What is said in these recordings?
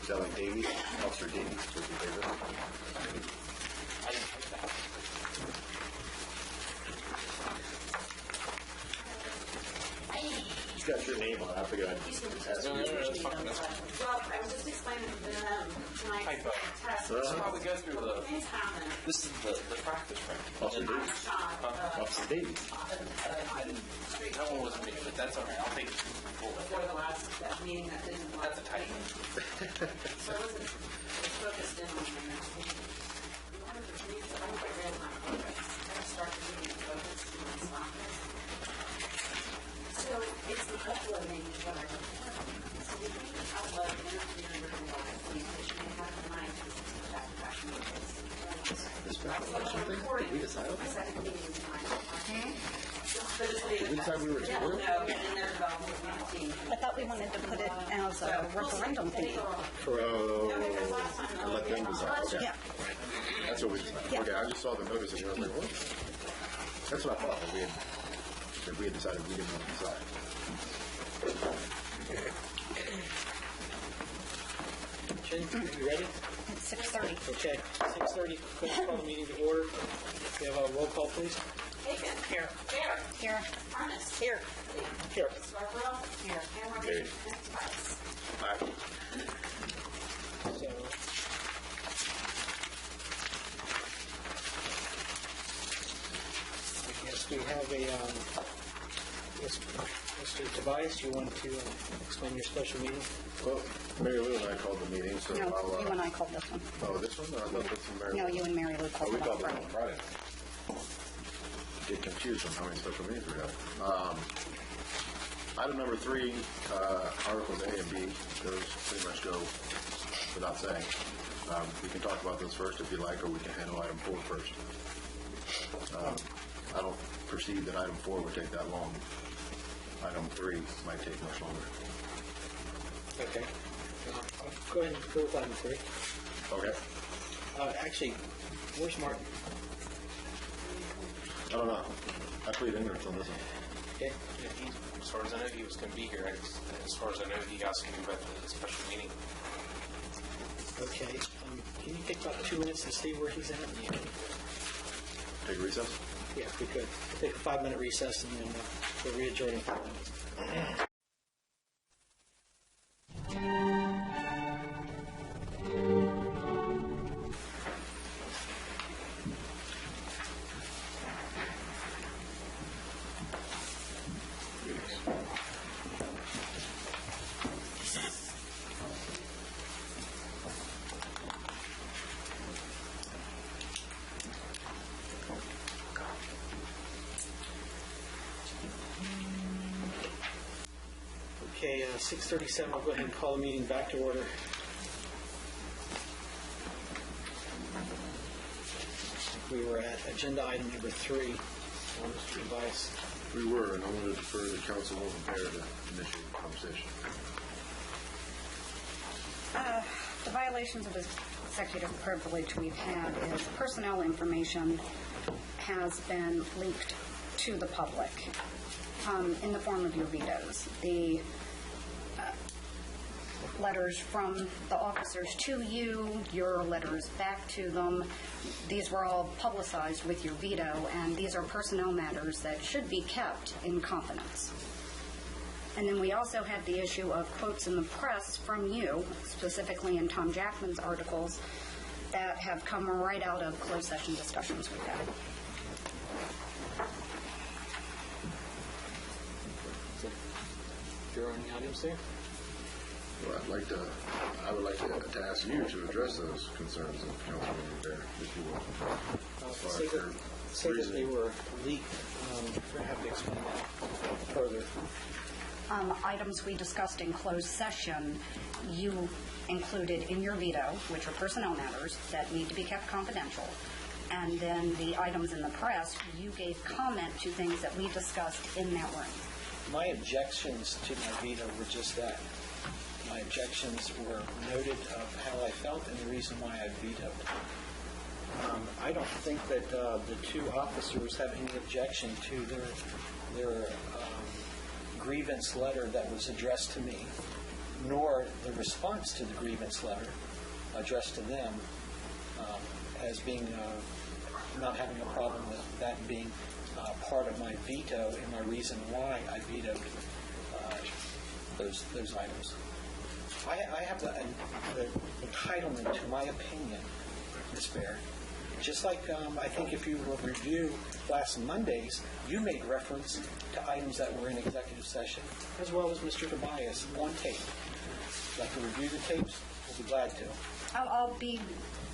that like Davies? Officer Davies was your favorite? I didn't like that. It's got your name on it. I figured I'd ask you. Well, I was just explaining to them tonight. Typo. Test. This is how we go through the. Things happen. This is the practice round. Officer I'm Davies. shot. Officer Davies. I didn't. That one wasn't me, but that's all right. I'll take it. Before the last meeting that didn't work. That's a tight one. So I wasn't focused in on the next meeting. We wanted to read, I don't get real time focus. I gotta start the meeting and focus and then stop it. So it's the uploading is what I look for. So we can upload interfering with the communication we have tonight to back meetings. This preparation thing? Did we decide on My that? second meeting is tonight. Did we decide we were Yeah, recording? no, and then they're developing a team. I thought we wanted to put it as a referendum thing. For, let them decide. Okay. Yeah. That's what we decided. Yeah. Okay, I just saw the notice and I was like, what? That's what I thought. That we had decided we didn't want to decide. Jen, are you ready? It's 6:30. Okay, 6:30, quick call the meeting to order. We have a roll call, please. Aiken. Here. Bear. Here. Ernest. Here. Here. Scarborough. Here. And Rodriguez. And Tobias. So, yes, we have a, Mr. Tobias, you want to explain your special meeting? Well, Mary Lou and I called the meeting, so No, I'll... you and I called this one. Oh, this one? No, I thought this was Mary No, Lou. you and Mary Lou Oh, called we it called on it on Friday. Friday. Get confused on how many special meetings we have. Item number 3, Articles A and B, those pretty much go without saying. We can talk about those first if you like, or we can handle item 4 first. I don't perceive that item 4 would take that long. Item 3 might take much longer. Okay. I'll go ahead and go with item 3. Okay. Actually, where's Martin? I don't know. I plead ignorance on this one. Okay. As far as I know, he was going to be here. As far as I know, he asked me about the special meeting. Okay. Can you take about 2 minutes to see where he's at? Yeah. Take a recess? Yeah, if we could. Take a 5-minute recess and then we'll readjourn in 5 minutes. Okay, 6:37, I'll go ahead and call the meeting back to order. We were at agenda item number 3 on Mr. Tobias. We were, and I wanted to defer to Councilwoman Bear to initiate the conversation. The violations of executive privilege we've had is personnel information has been leaked to the public in the form of your vetoes. The letters from the officers to you, your letters back to them, these were all publicized with your veto, and these are personnel matters that should be kept in confidence. And then we also had the issue of quotes in the press from you, specifically in Tom Jackman's articles, that have come right out of closed session discussions we've had. If there are any items there? Well, I would like to ask you to address those concerns of Councilwoman Bear, if you will. As far as her Say that they reasoning. were leaked. I have to explain that further. Items we discussed in closed session, you included in your veto, which are personnel matters that need to be kept confidential. And then the items in the press, you gave comment to things that we discussed in that room. My objections to my veto were just that. My objections were noted of how I felt and the reason why I vetoed. I don't think that the two officers have any objection to their grievance letter that was addressed to me. nor the response to the grievance letter addressed to them as being not having a problem with that being part of my veto and my reason why I vetoed those items. I have the entitlement to my opinion, Ms. Baird. Just like I think if you will review last Monday's, you made reference to items that were in executive session, as well as Mr. Tobias on tape. If you'd like to review the tapes, we'll be glad to. I'll be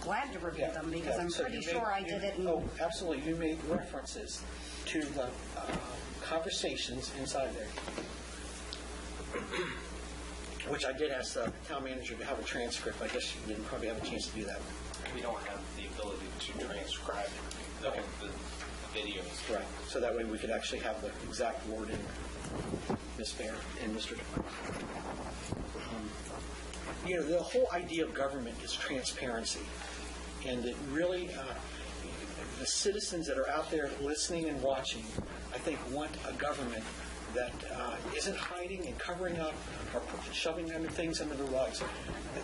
glad to review them because I'm So pretty you sure I did it in... Oh, absolutely. You made references to the conversations inside there, which I did ask the town manager to have a transcript. I guess you didn't probably have a chance to do that. We don't have the ability to transcribe the videos. Right. So that way we could actually have the exact wording, Ms. Baird and Mr. DeParle. The whole idea of government is transparency. And that really, the citizens that are out there listening and watching, I think, want a government that isn't hiding and covering up or shoving things under the rugs.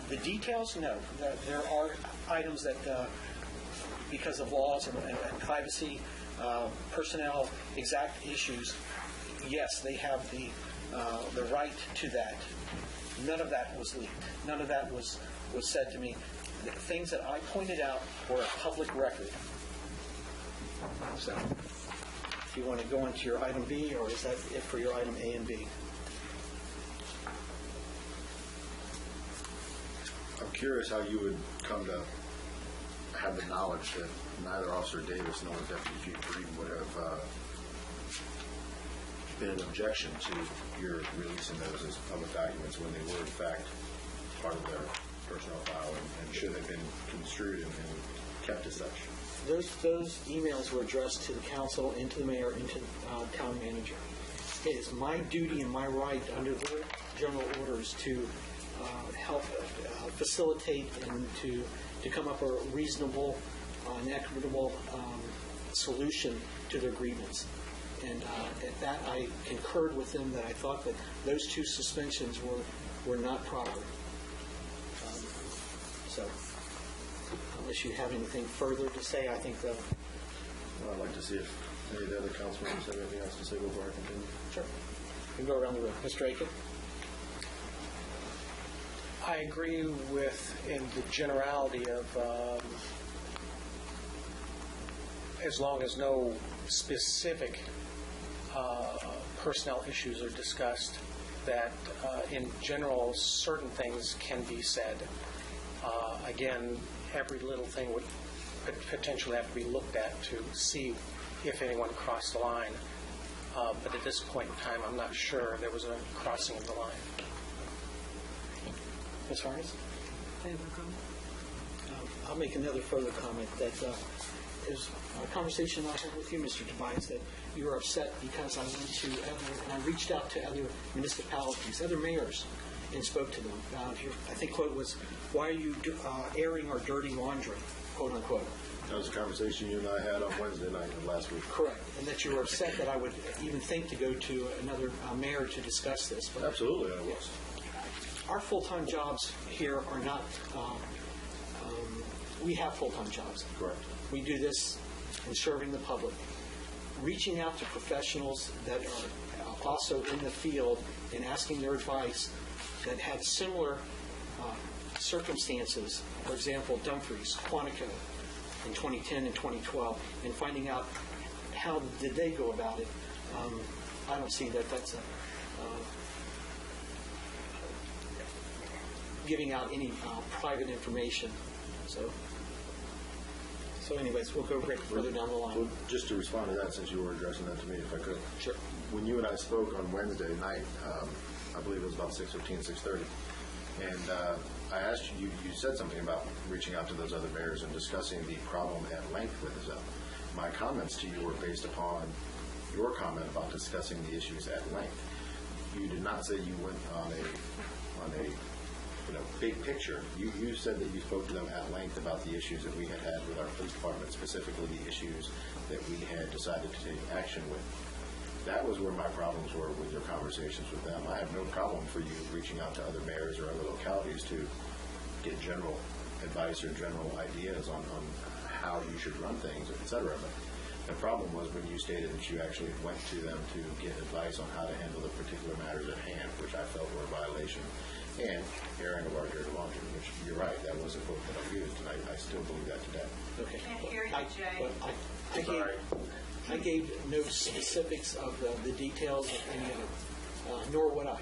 The details, no. There are items that, because of laws and privacy, personnel, exact issues, yes, they have the right to that. None of that was leaked. None of that was said to me. The things that I pointed out were a public record. So, if you want to go into your item B, or is that it for your item A and B? I'm curious how you would come to have the knowledge that neither Officer Davis nor Deputy Chief Breeden would have been an objection to your releasing those as public documents when they were, in fact, part of their personnel file and should have been construed and kept as such. Those emails were addressed to the council and to the mayor and to the town manager. It is my duty and my right under their general orders to help facilitate and to come up with a reasonable and equitable solution to their grievance. And at that, I concurred with them that I thought that those two suspensions were not proper. So, unless you have anything further to say, I think that... Well, I'd like to see if any of the other council members have anything else to say before I continue. Sure. We can go around the room. Mr. Aiken? I agree with, in the generality of, as long as no specific personnel issues are discussed, that in general certain things can be said. Again, every little thing would potentially have to be looked at to see if anyone crossed the line. But at this point in time, I'm not sure there was a crossing of the line. Ms. Harness? I'll make another further comment that is a conversation I had with you, Mr. Tobias, that you were upset because I went to and I reached out to other municipalities, other mayors, and spoke to them. I think quote was, "Why are you airing our dirty laundry?" quote unquote. That was a conversation you and I had on Wednesday night of last week. Correct, and that you were upset that I would even think to go to another mayor to discuss this. But Absolutely, I was. our full-time jobs here are not, we have full-time jobs. Correct. We do this in serving the public. Reaching out to professionals that are also in the field and asking their advice that had similar circumstances, for example, Dumfries, Quantico in 2010 and 2012, and finding out how did they go about it. I don't see that that's giving out any private information. So anyways, we'll go further down the line. Well, just to respond to that, since you were addressing that to me, if I could. Sure. When you and I spoke on Wednesday night, I believe it was about 6:15, 6:30, and I asked you, you said something about reaching out to those other mayors and discussing the problem at length with them. My comments to you were based upon your comment about discussing the issues at length. You did not say you went on a big picture. You said that you spoke to them at length about the issues that we had with our police department, specifically the issues that we had decided to take action with. That was where my problems were with your conversations with them. I have no problem for you reaching out to other mayors or other localities to get general advice or general ideas on how you should run things, et cetera. But the problem was when you stated that you actually went to them to get advice on how to handle the particular matters at hand, which I felt were a violation, and airing of our dirty laundry, which you're right, that was a quote that I used, and I still believe that today. Okay. Can't hear you, I- Jay. but I gave no specifics of the details of any of it, nor would I.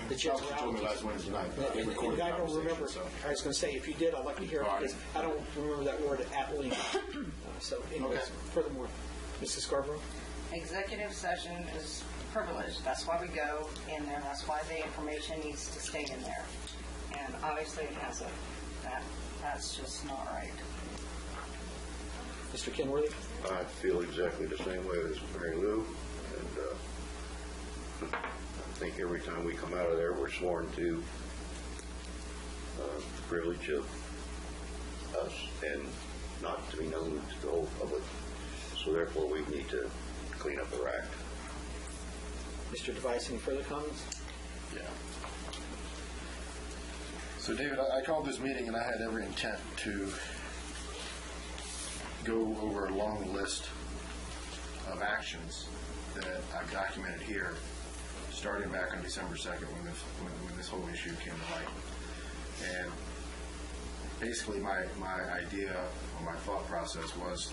The That's what you told me generalities. last Wednesday night. But- We And recorded I the don't remember, conversation, so. I was going to say, if you did, I'd like to hear it, Fine. because I don't remember that word at length. So anyways, Okay. furthermore, Mrs. Scarborough? Executive session is privileged. That's why we go in there. That's why the information needs to stay in there. And obviously it hasn't. That's just not right. Mr. Kenworthy? I feel exactly the same way as Mary Lou, and I think every time we come out of there, we're sworn to the privilege of us and not to be known to the whole public. So therefore, we need to clean up our act. Mr. Device, any further comments? Yeah. So, David, I called this meeting and I had every intent to go over a long list of actions that I've documented here, starting back on December 2nd when this whole issue came to light. And basically my idea or my thought process was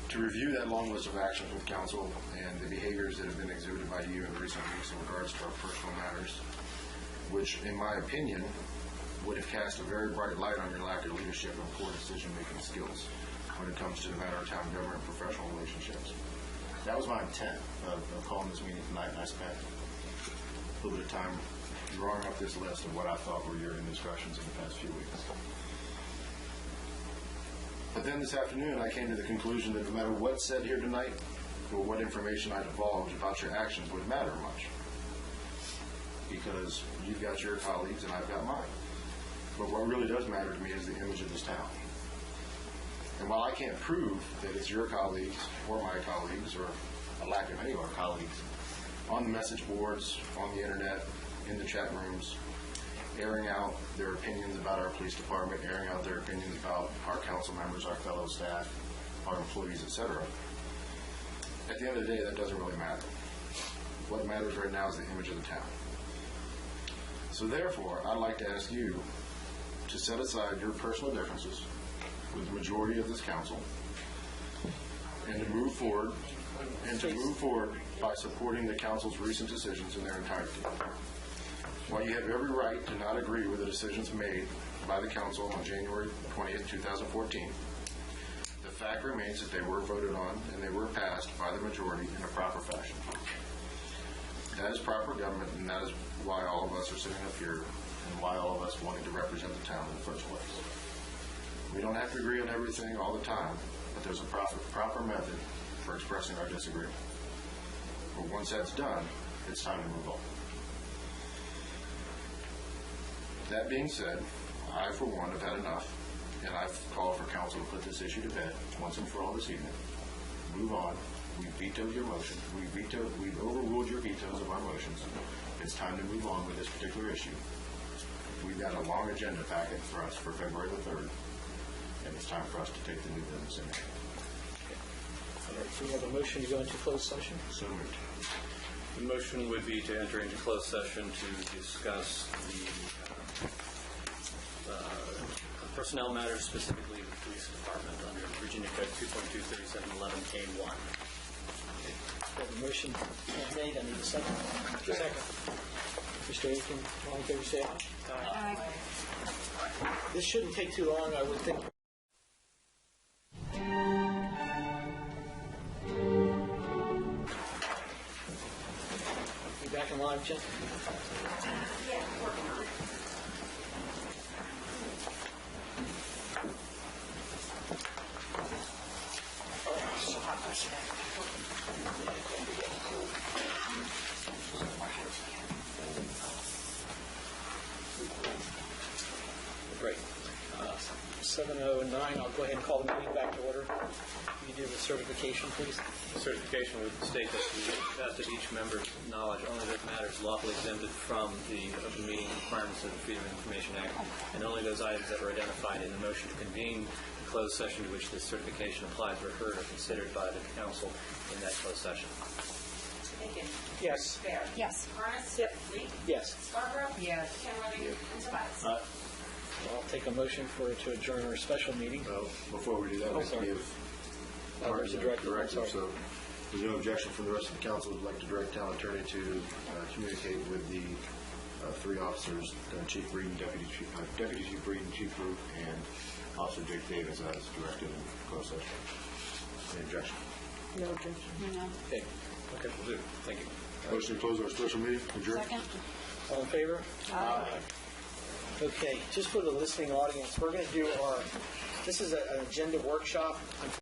to review that long list of actions with council and the behaviors that have been exhibited by you in recent weeks in regards to our personal matters, which, in my opinion, would have cast a very bright light on your lack of leadership and poor decision-making skills when it comes to the matter of town government and professional relationships. That was my intent of calling this meeting tonight, and I spent a little bit of time drawing up this list of what I thought were your indiscretions in the past few weeks. But then this afternoon, I came to the conclusion that no matter what's said here tonight or what information I divulge about your actions would matter much, because you've got your colleagues and I've got mine. But what really does matter to me is the image of this town. And while I can't prove that it's your colleagues or my colleagues or a lack of any of our colleagues on the message boards, on the internet, in the chat rooms, airing out their opinions about our police department, airing out their opinions about our council members, our fellow staff, our employees, etc. At the end of the day, that doesn't really matter. What matters right now is the image of the town. So therefore, I'd like to ask you to set aside your personal differences with the majority of this council and to move forward by supporting the council's recent decisions in their entirety. While you have every right to not agree with the decisions made by the council on January 20th, 2014, the fact remains that they were voted on and they were passed by the majority in a proper fashion. That is proper government, and that is why all of us are sitting up here and why all of us wanted to represent the town in the first place. We don't have to agree on everything all the time, but there's a proper method for expressing our disagreement. But once that's done, it's time to move on. That being said, I, for one, have had enough, and I've called for council to put this issue to bed once and for all this evening. Move on. We vetoed your motion. We've overruled your vetoes of our motions. It's time to move on with this particular issue. We've got a long agenda packet for us for February the 3rd, and it's time for us to take the new business in. All right, so we have a motion to go into closed session. So moved. The motion would be to enter into closed session to discuss the personnel matters, specifically the police department under Virginia Code 2.23711K1. We have a motion made. I need a second. Second. Mr. Aiken, all in favor, say aye. This shouldn't take too long, I would think. You back in live, Jen? Yeah, working on it. Great. 7:09, I'll go ahead and call the meeting back to order. you do the certification, please? The certification would state that to the best of each member's knowledge, only those matters lawfully exempted from the open meeting requirements of the Freedom of Information Act, and only those items that were identified in the motion to convene the closed session to which this certification applies were heard or considered by the council in that closed session. Aiken? Yes. Bear? Yes. Harnis? Yep. Lee? Yes. Scarborough? Yes. Kenworthy? And Tobias? I'll take a motion to adjourn our special meeting. Well, before we do that, Oh, we have to sorry. give There's the director. directive. Sorry. So there's no objection from the rest of the council. Would like to direct town attorney to communicate with the three officers, Chief Breeden, Deputy Chief Breeden, Chief Root, and Officer Jake Davis as directed in closed session. Any objection? No objection. No. Okay. Okay, will do. Thank you. Motion to close our special meeting. Adjourn. Second? All in favor? Aye. Okay, just for the listening audience, we're going to do this is an agenda workshop.